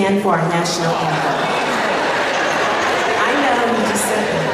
stand for our national anthem. I know you just said that.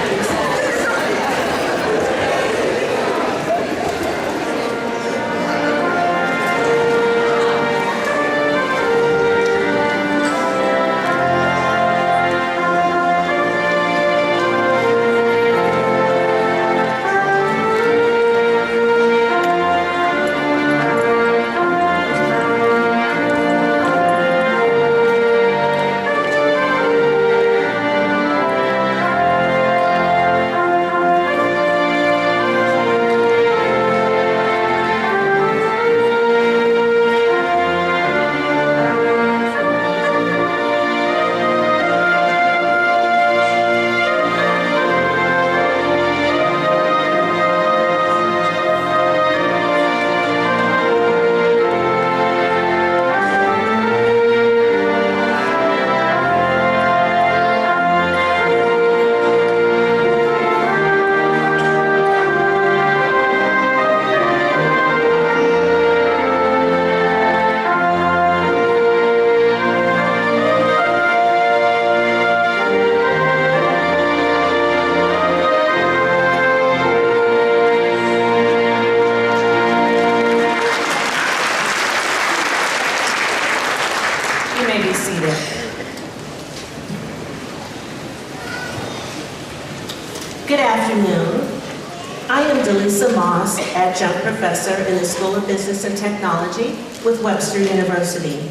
Adjunct professor in the School of Business and Technology with Webster University.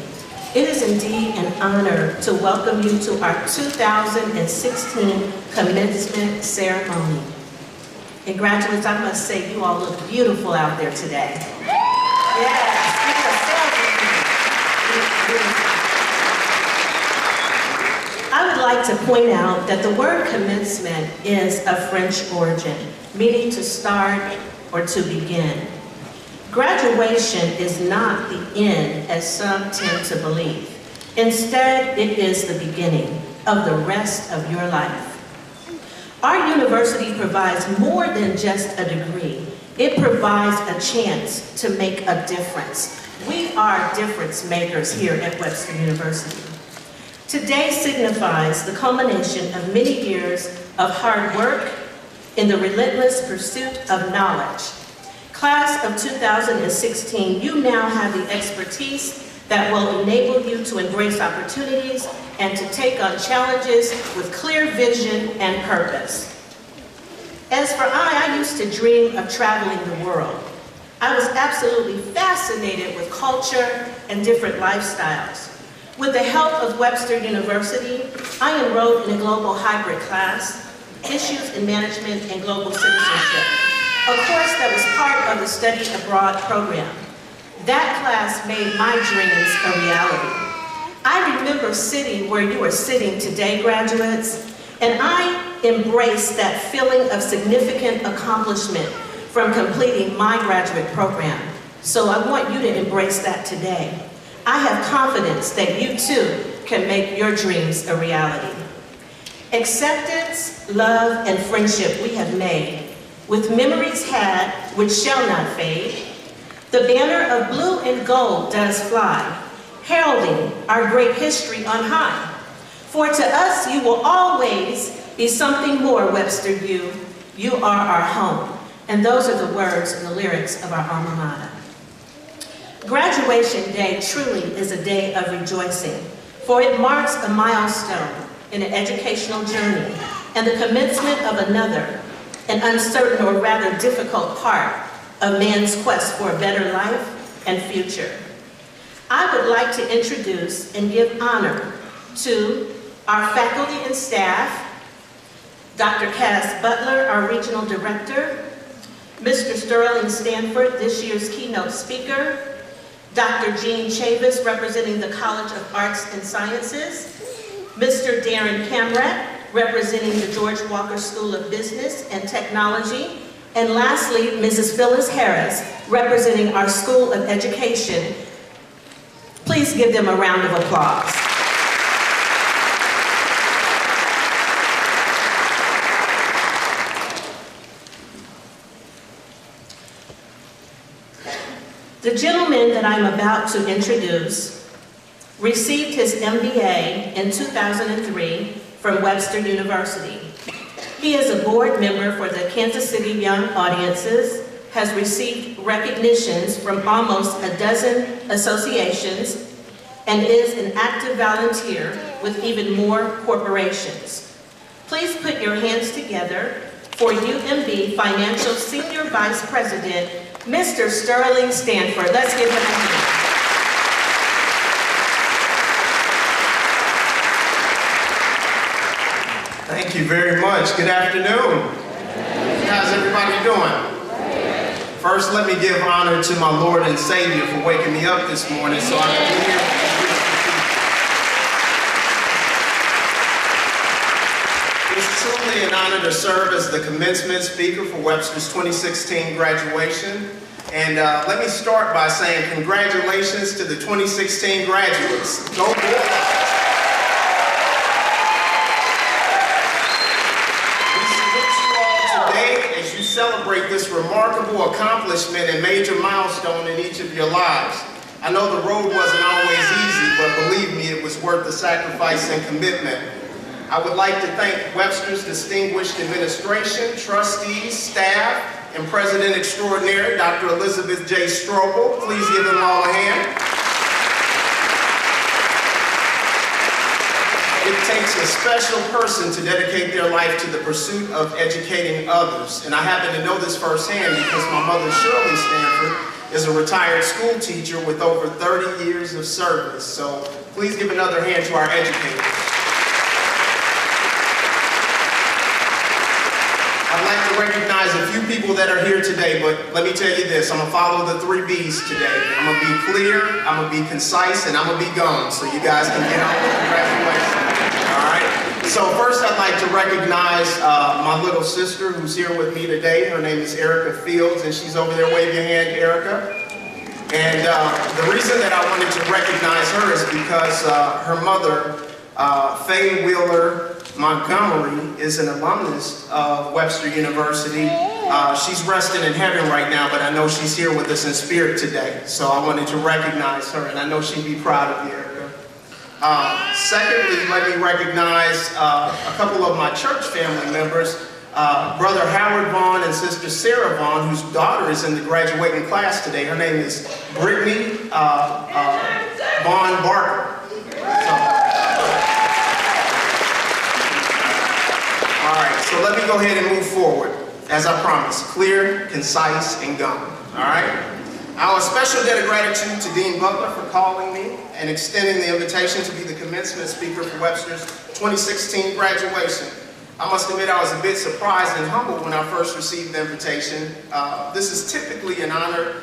It is indeed an honor to welcome you to our 2016 commencement ceremony. And graduates, I must say you all look beautiful out there today. Yes, I would like to point out that the word commencement is of French origin, meaning to start or to begin. Graduation is not the end, as some tend to believe. Instead, it is the beginning of the rest of your life. Our university provides more than just a degree. It provides a chance to make a difference. We are difference makers here at Webster University. Today signifies the culmination of many years of hard work in the relentless pursuit of knowledge. Class of 2016, you now have the expertise that will enable you to embrace opportunities and to take on challenges with clear vision and purpose. As for I used to dream of traveling the world. I was absolutely fascinated with culture and different lifestyles. With the help of Webster University, I enrolled in a global hybrid class, Issues in Management and Global Citizenship, a course that was part of the Study Abroad program. That class made my dreams a reality. I remember sitting where you are sitting today, graduates, and I embraced that feeling of significant accomplishment from completing my graduate program. So I want you to embrace that today. I have confidence that you too can make your dreams a reality. Acceptance, love, and friendship we have made, with memories had which shall not fade. The banner of blue and gold does fly, heralding our great history on high. For to us you will always be something more, Webster U. You are our home. And those are the words and the lyrics of our alma mater. Graduation day truly is a day of rejoicing, for it marks a milestone in an educational journey and the commencement of another, an uncertain or rather difficult part of man's quest for a better life and future. I would like to introduce and give honor to our faculty and staff, Dr. Cass Butler, our regional director, Mr. Sterling Stanford, this year's keynote speaker, Dr. Jean Chavis, representing the College of Arts and Sciences, Mr. Darren Camrat, representing the George Walker School of Business and Technology, and lastly, Mrs. Phyllis Harris, representing our School of Education. Please give them a round of applause. The gentleman that I'm about to introduce received his MBA in 2003 from Webster University. He is a board member for the Kansas City Young Audiences, has received recognitions from almost a dozen associations, and is an active volunteer with even more corporations. Please put your hands together for UMB Financial Senior Vice President, Mr. Sterling Stanford. Let's give him a hand. Thank you very much. Good afternoon. How's everybody doing? First, let me give honor to my Lord and Savior for waking me up this morning so I can be here. It's truly an honor to serve as the commencement speaker for Webster's 2016 graduation. And let me start by saying congratulations to the 2016 graduates. Go Bulldogs! Celebrate this remarkable accomplishment and major milestone in each of your lives. I know the road wasn't always easy, but believe me, it was worth the sacrifice and commitment. I would like to thank Webster's distinguished administration, trustees, staff, and President Extraordinary, Dr. Elizabeth J. Strobel. Please give them all a hand. It takes a special person to dedicate their life to the pursuit of educating others. And I happen to know this firsthand because my mother, Shirley Stanford, is a retired school teacher with over 30 years of service. So please give another hand to our educators. I'd like to recognize a few people that are here today, but let me tell you this, I'm gonna follow the 3 B's today. I'm gonna be clear, I'm gonna be concise, and I'm gonna be gone, so you guys can get on with the graduation. All right? So first I'd like to recognize my little sister who's here with me today. Her name is Erica Fields, and she's over there. Wave your hand, Erica. And the reason that I wanted to recognize her is because her mother, Faye Wheeler Montgomery, is an alumnus of Webster University. She's resting in heaven right now, but I know she's here with us in spirit today. So I wanted to recognize her, and I know she'd be proud of you, Erica. Secondly, let me recognize a couple of my church family members, Brother Howard Vaughn and Sister Sarah Vaughn, whose daughter is in the graduating class today. Her name is Brittany Vaughn Barker. All right, so let me go ahead and move forward. As I promised, clear, concise, and gone. All right? Our special debt of gratitude to Dean Butler for calling me and extending the invitation to be the commencement speaker for Webster's 2016 graduation. I must admit I was a bit surprised and humbled when I first received the invitation. This is typically an honor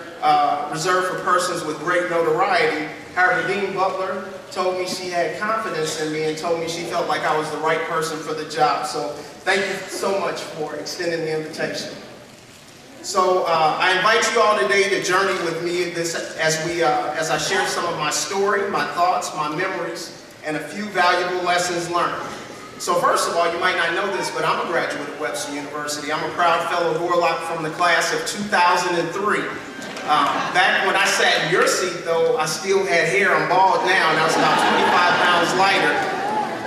reserved for persons with great notoriety. However, Dean Butler told me she had confidence in me and told me she felt like I was the right person for the job. So thank you so much for extending the invitation. So I invite you all today to journey with me as I share some of my story, my thoughts, my memories, and a few valuable lessons learned. So first of all, you might not know this, but I'm a graduate of Webster University. I'm a proud fellow Gorlock from the class of 2003. Back when I sat in your seat, though, I still had hair. I'm bald now, and I was about 25 pounds lighter.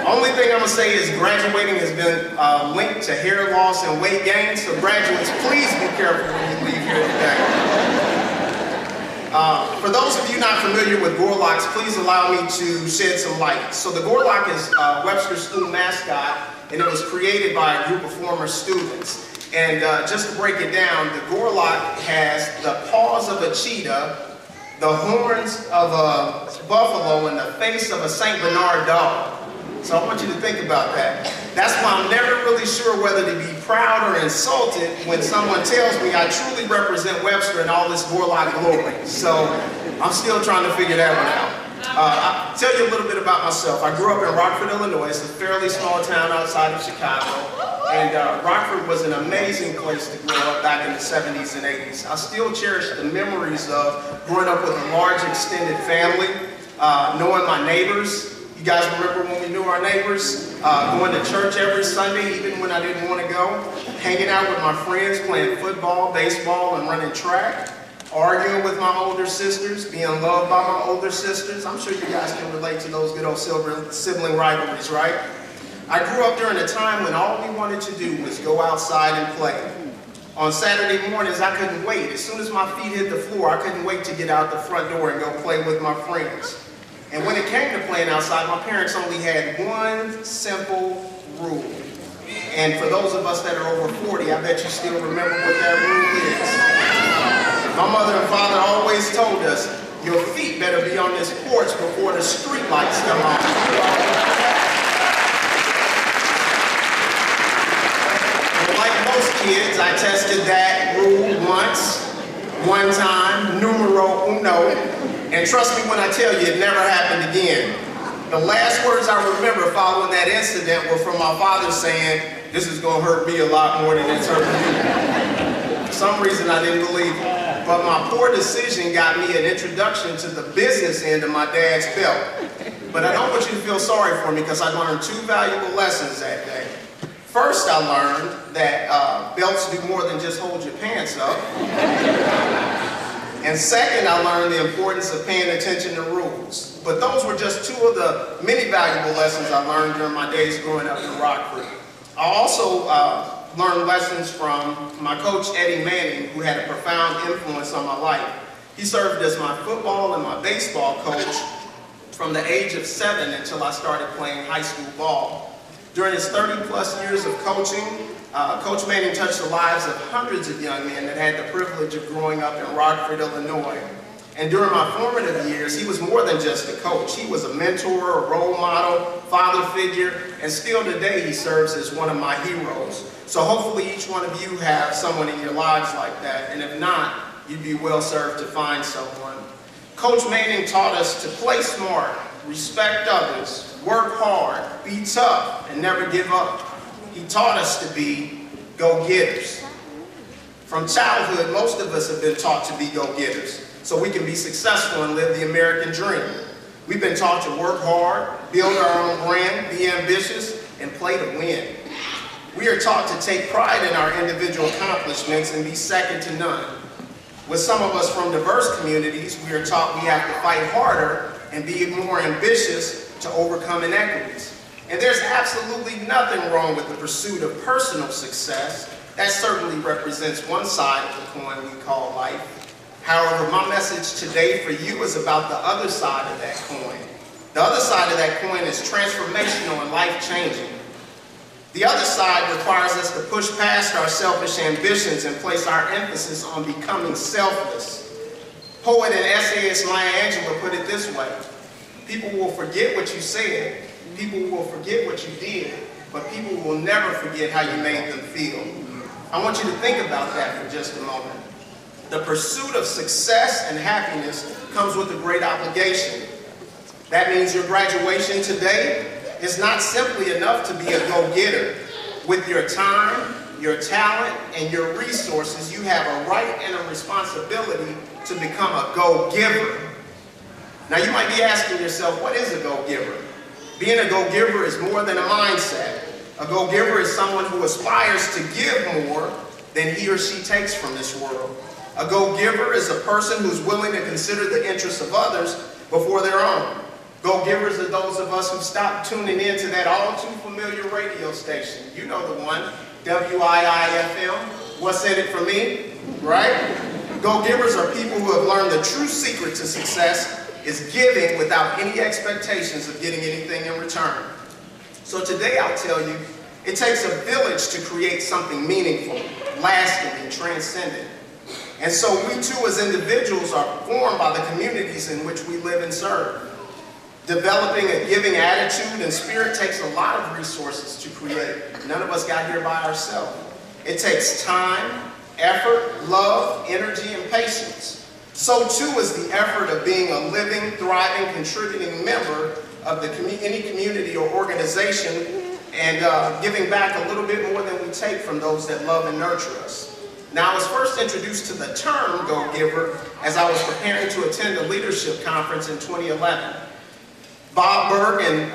Only thing I'm going to say is graduating has been linked to hair loss and weight gain, so graduates, please be careful when you leave here today. For those of you not familiar with Gorlocks, please allow me to shed some light. So the Gorlock is Webster's school mascot, and it was created by a group of former students. And just to break it down, the Gorlock has the paws of a cheetah, the horns of a buffalo, and the face of a St. Bernard dog. So I want you to think about that. That's why I'm never really sure whether to be proud or insulted when someone tells me I truly represent Webster in all this Gorlock glory. So I'm still trying to figure that one out. I'll tell you a little bit about myself. I grew up in Rockford, Illinois. It's a fairly small town outside of Chicago. And Rockford was an amazing place to grow up back in the 70s and 80s. I still cherish the memories of growing up with a large extended family, knowing my neighbors. You guys remember when we knew our neighbors? Going to church every Sunday, even when I didn't want to go. Hanging out with my friends, playing football, baseball, and running track. arguing with my older sisters, being loved by my older sisters. I'm sure you guys can relate to those good old sibling rivalries, right? I grew up during a time when all we wanted to do was go outside and play. On Saturday mornings, I couldn't wait. As soon as my feet hit the floor, I couldn't wait to get out the front door and go play with my friends. And when it came to playing outside, my parents only had one simple rule. And for those of us that are over 40, I bet you still remember what that rule is. My mother and father always told us, your feet better be on this porch before the street lights come on. And like most kids, I tested that rule one time, numero uno, and trust me when I tell you, it never happened again. The last words I remember following that incident were from my father saying, this is going to hurt me a lot more than it's hurting you. For some reason, I didn't believe it. But my poor decision got me an introduction to the business end of my dad's belt. But I don't want you to feel sorry for me because I learned two valuable lessons that day. First, I learned that belts do more than just hold your pants up. And second, I learned the importance of paying attention to rules. But those were just two of the many valuable lessons I learned during my days growing up in Rockford. I also learned lessons from my coach, Eddie Manning, who had a profound influence on my life. He served as my football and my baseball coach from the age of 7 until I started playing high school ball. During his 30-plus years of coaching, Coach Manning touched the lives of hundreds of young men that had the privilege of growing up in Rockford, Illinois. And during my formative years, he was more than just a coach. He was a mentor, a role model, father figure, and still today he serves as one of my heroes. So hopefully each one of you have someone in your lives like that, and if not, you'd be well served to find someone. Coach Manning taught us to play smart, respect others, work hard, be tough, and never give up. He taught us to be go-getters. From childhood, most of us have been taught to be go-getters, so we can be successful and live the American dream. We've been taught to work hard, build our own brand, be ambitious, and play to win. We are taught to take pride in our individual accomplishments and be second to none. With some of us from diverse communities, we are taught we have to fight harder and be more ambitious to overcome inequities. And there's absolutely nothing wrong with the pursuit of personal success. That certainly represents one side of the coin we call life. However, my message today for you is about the other side of that coin. The other side of that coin is transformational and life-changing. The other side requires us to push past our selfish ambitions and place our emphasis on becoming selfless. Poet and essayist Maya Angelou put it this way: people will forget what you said, people will forget what you did, but people will never forget how you made them feel. I want you to think about that for just a moment. The pursuit of success and happiness comes with a great obligation. That means your graduation today is not simply enough to be a go-getter. With your time, your talent, and your resources, you have a right and a responsibility to become a go-giver. Now you might be asking yourself, what is a go-giver? Being a go-giver is more than a mindset. A go-giver is someone who aspires to give more than he or she takes from this world. A go-giver is a person who's willing to consider the interests of others before their own. Go-givers are those of us who stopped tuning in to that all-too-familiar radio station. You know the one, WIIFM. What's in it for me, right? Go-givers are people who have learned the true secret to success is giving without any expectations of getting anything in return. So today I'll tell you, it takes a village to create something meaningful, lasting, and transcendent. And so we too as individuals are formed by the communities in which we live and serve. Developing a giving attitude and spirit takes a lot of resources to create. None of us got here by ourselves. It takes time, effort, love, energy, and patience. So too is the effort of being a living, thriving, contributing member of any community or organization and giving back a little bit more than we take from those that love and nurture us. Now, I was first introduced to the term go-giver as I was preparing to attend a leadership conference in 2011. Bob Bergen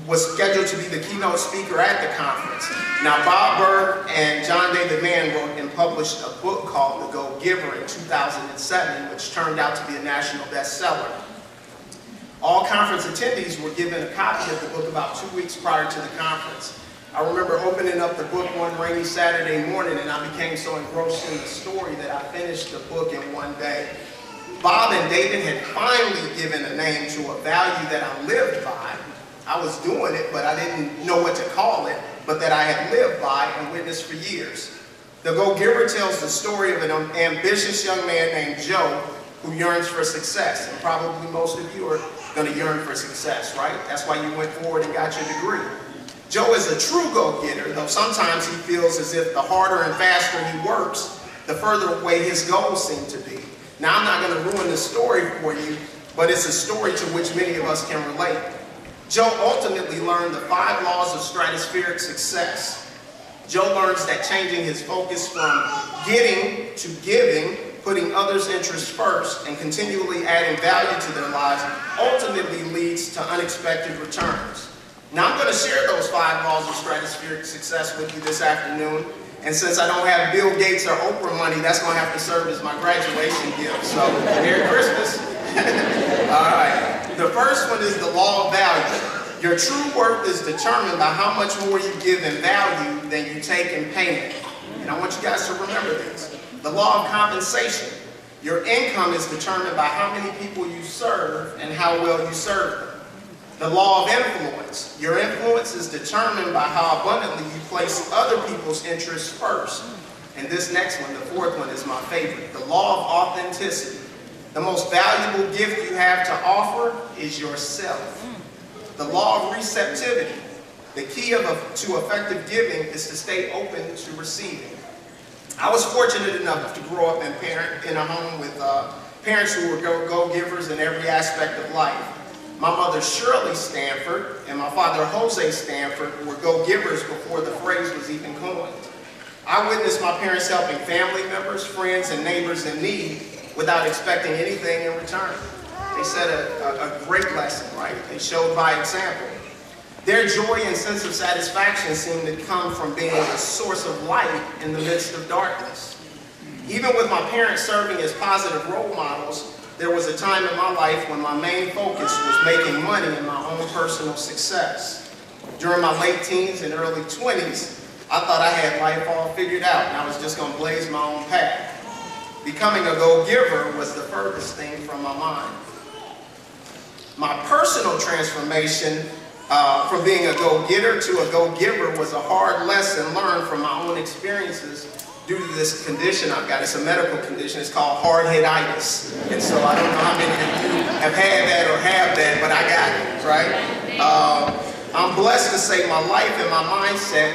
was scheduled to be the keynote speaker at the conference. Now, Now, Bob Berg and John David Mann wrote and published a book called The Go-Giver in 2007, which turned out to be a national bestseller. All conference attendees were given a copy of the book about 2 weeks prior to the conference. I remember opening up the book one rainy Saturday morning, and I became so engrossed in the story that I finished the book in one day. Bob and David had finally given a name to a value that I lived by. I was doing it, but I didn't know what to call it, but that I had lived by and witnessed for years. The Go-Giver tells the story of an ambitious young man named Joe who yearns for success. And probably most of you are going to yearn for success, right? That's why you went forward and got your degree. Joe is a true go-getter, though sometimes he feels as if the harder and faster he works, the further away his goals seem to be. Now, I'm not going to ruin the story for you, but it's a story to which many of us can relate. Joe ultimately learned the 5 laws of stratospheric success. Joe learns that changing his focus from getting to giving, putting others' interests first, and continually adding value to their lives ultimately leads to unexpected returns. Now, I'm going to share those 5 laws of stratospheric success with you this afternoon. And since I don't have Bill Gates or Oprah money, that's going to have to serve as my graduation gift. So, Merry Christmas. All right. The first one is the law of value. Your true worth is determined by how much more you give in value than you take in payment. And I want you guys to remember this. The law of compensation. Your income is determined by how many people you serve and how well you serve them. The law of influence. Your influence is determined by how abundantly you place other people's interests first. And this next one, the fourth one, is my favorite. The law of authenticity. The most valuable gift you have to offer is yourself. The law of receptivity. The key to effective giving is to stay open to receiving. I was fortunate enough to grow up in a home with parents who were go-givers in every aspect of life. My mother, Shirley Stanford, and my father, Jose Stanford, were go-givers before the phrase was even coined. I witnessed my parents helping family members, friends, and neighbors in need without expecting anything in return. They set a great lesson, right? They showed by example. Their joy and sense of satisfaction seemed to come from being a source of light in the midst of darkness. Even with my parents serving as positive role models, there was a time in my life when my main focus was making money and my own personal success. During my late teens and early 20s, I thought I had life all figured out and I was just going to blaze my own path. Becoming a go-giver was the furthest thing from my mind. My personal transformation from being a go-getter to a go-giver was a hard lesson learned from my own experiences due to this condition I've got. It's a medical condition. It's called hard-headitis. And so I don't know how many of you have had that or have that, but I got it, right? I'm blessed to say my life and my mindset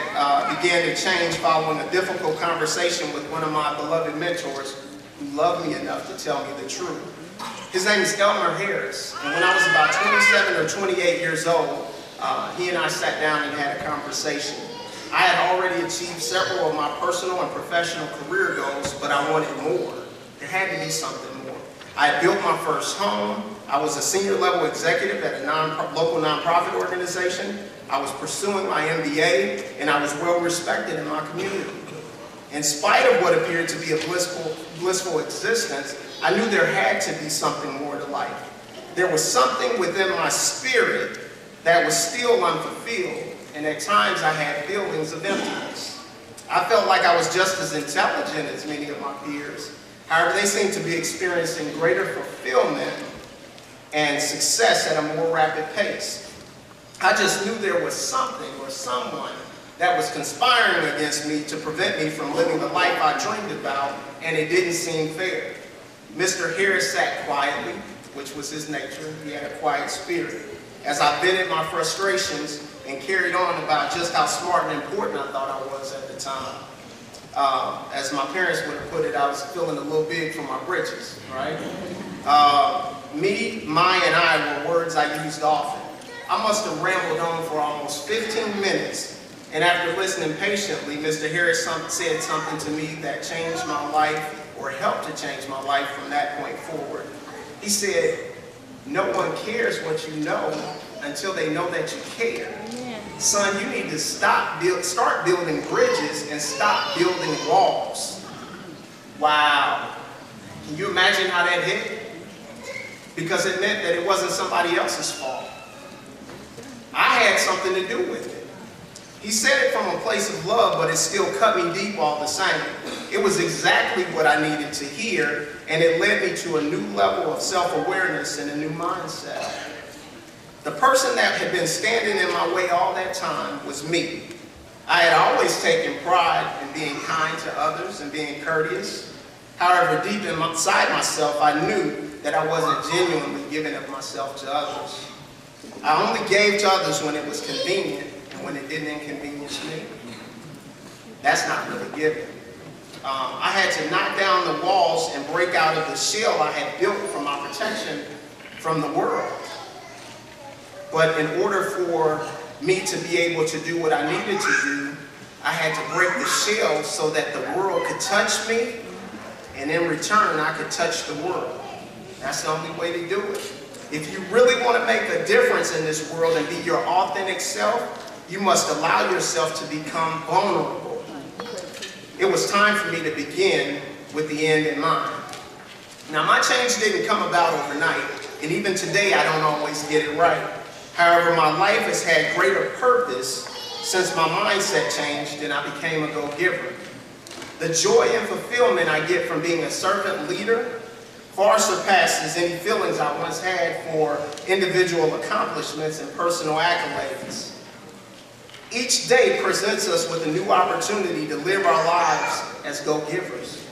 began to change following a difficult conversation with one of my beloved mentors who loved me enough to tell me the truth. His name is Elmer Harris. And when I was about 27 or 28 years old, he and I sat down and had a conversation. I had already achieved several of my personal and professional career goals, but I wanted more. There had to be something more. I had built my first home. I was a senior level executive at a local nonprofit organization. I was pursuing my MBA, and I was well respected in my community. In spite of what appeared to be a blissful existence, I knew there had to be something more to life. There was something within my spirit that was still unfulfilled. And at times I had feelings of emptiness. I felt like I was just as intelligent as many of my peers. However, they seemed to be experiencing greater fulfillment and success at a more rapid pace. I just knew there was something or someone that was conspiring against me to prevent me from living the life I dreamed about, and it didn't seem fair. Mr. Harris sat quietly, which was his nature. He had a quiet spirit. As I vented my frustrations and carried on about just how smart and important I thought I was at the time. As my parents would have put it, I was feeling a little big for my britches, right? Me, my, and I were words I used often. I must have rambled on for almost 15 minutes, and after listening patiently, Mr. Harris said something to me that changed my life, or helped to change my life from that point forward. He said, "No one cares what you know until they know that you care." son, you need to start building bridges and stop building walls. Wow. Can you imagine how that hit? Because it meant that it wasn't somebody else's fault. I had something to do with it. He said it from a place of love, but it still cut me deep all the same. It was exactly what I needed to hear, and it led me to a new level of self-awareness and a new mindset. The person that had been standing in my way all that time was me. I had always taken pride in being kind to others and being courteous. However, deep inside myself, I knew that I wasn't genuinely giving of myself to others. I only gave to others when it was convenient and when it didn't inconvenience me. That's not really giving. I had to knock down the walls and break out of the shell I had built for my protection from the world. But in order for me to be able to do what I needed to do, I had to break the shell so that the world could touch me, and in return, I could touch the world. That's the only way to do it. If you really want to make a difference in this world and be your authentic self, you must allow yourself to become vulnerable. It was time for me to begin with the end in mind. Now, my change didn't come about overnight, and even today I don't always get it right. However, my life has had greater purpose since my mindset changed and I became a go-giver. The joy and fulfillment I get from being a servant leader far surpasses any feelings I once had for individual accomplishments and personal accolades. Each day presents us with a new opportunity to live our lives as go-givers.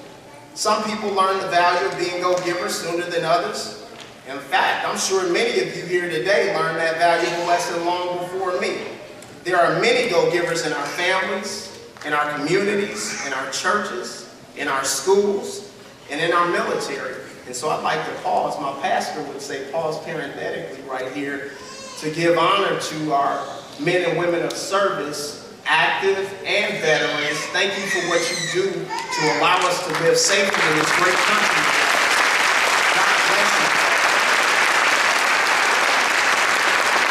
Some people learn the value of being go-givers sooner than others. In fact, I'm sure many of you here today learned that valuable lesson long before me. There are many go-givers in our families, in our communities, in our churches, in our schools, and in our military. And so I'd like to pause, my pastor would say pause parenthetically right here, to give honor to our men and women of service, active and veterans. Thank you for what you do to allow us to live safely in this great country. God bless you.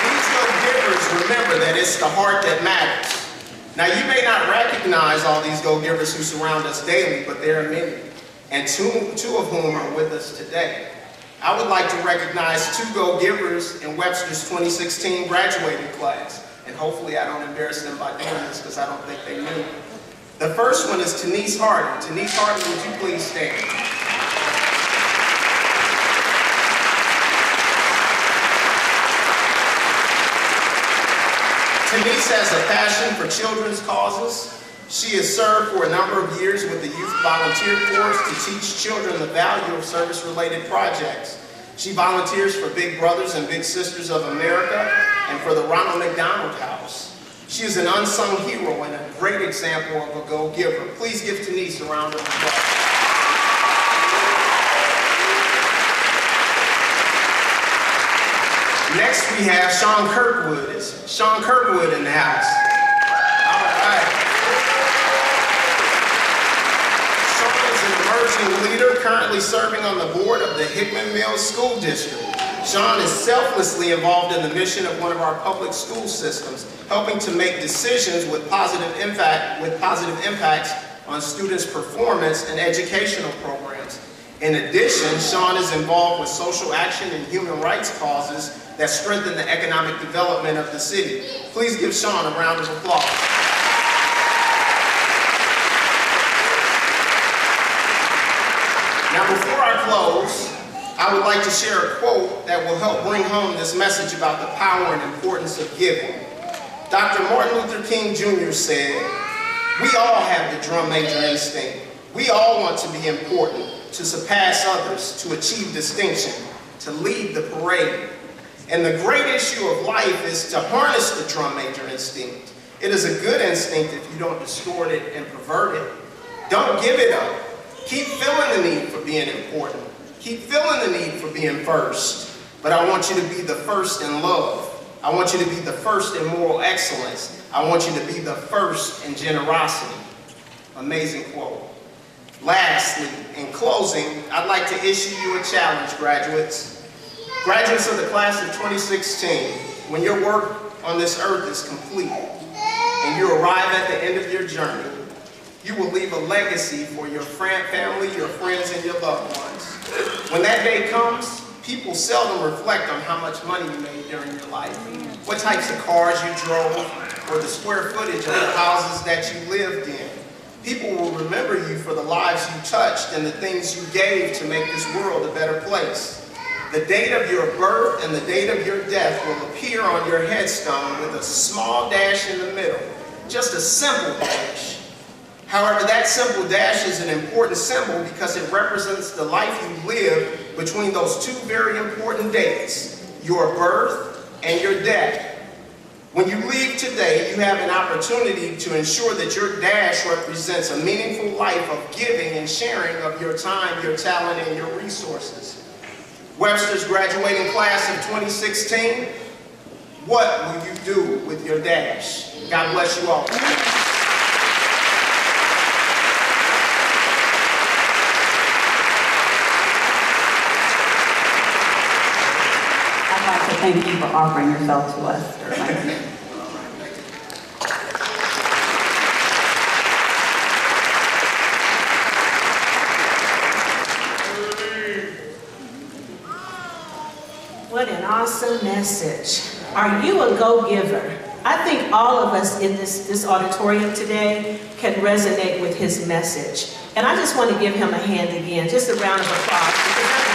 These go-givers remember that it's the heart that matters. Now, you may not recognize all these go-givers who surround us daily, but there are many, and two of whom are with us today. I would like to recognize two go-givers in Webster's 2016 graduating class, and hopefully I don't embarrass them by doing this because I don't think they knew. The first one is Denise Harden. Denise Harden, would you please stand? Denise has a passion for children's causes. She has served for a number of years with the Youth Volunteer Corps to teach children the value of service-related projects. She volunteers for Big Brothers and Big Sisters of America and for the Ronald McDonald House. She is an unsung hero and a great example of a go-giver. Please give Denise a round of applause. Next we have Sean Kirkwood. Is Sean Kirkwood in the house? All right. Sean is an emerging leader currently serving on the board of the Hickman Mills School District. Sean is selflessly involved in the mission of one of our public school systems, helping to make decisions with positive impacts on students' performance and educational programs. In addition, Sean is involved with social action and human rights causes that strengthen the economic development of the city. Please give Sean a round of applause. Now, before I close, I would like to share a quote that will help bring home this message about the power and importance of giving. Dr. Martin Luther King Jr. said, "We all have the drum major instinct. We all want to be important, to surpass others, to achieve distinction, to lead the parade. And the great issue of life is to harness the drum major instinct. It is a good instinct if you don't distort it and pervert it. Don't give it up. Keep feeling the need for being important. Keep feeling the need for being first. But I want you to be the first in love. I want you to be the first in moral excellence. I want you to be the first in generosity." Amazing quote. Lastly, in closing, I'd like to issue you a challenge, graduates. Graduates of the class of 2016, when your work on this earth is complete, and you arrive at the end of your journey, you will leave a legacy for your family, your friends, and your loved ones. When that day comes, people seldom reflect on how much money you made during your life, what types of cars you drove, or the square footage of the houses that you lived in. People will remember you for the lives you touched and the things you gave to make this world a better place. The date of your birth and the date of your death will appear on your headstone with a small dash in the middle, just a simple dash. However, that simple dash is an important symbol because it represents the life you lived between those two very important dates, your birth and your death. When you leave today, you have an opportunity to ensure that your dash represents a meaningful life of giving and sharing of your time, your talent, and your resources. Webster's graduating class of 2016, what will you do with your dash? God bless you all. I'd like to thank you for offering yourself to us. What an awesome message. Are you a go-giver? I think all of us in this auditorium today can resonate with his message. And I just want to give him a hand again, just a round of applause.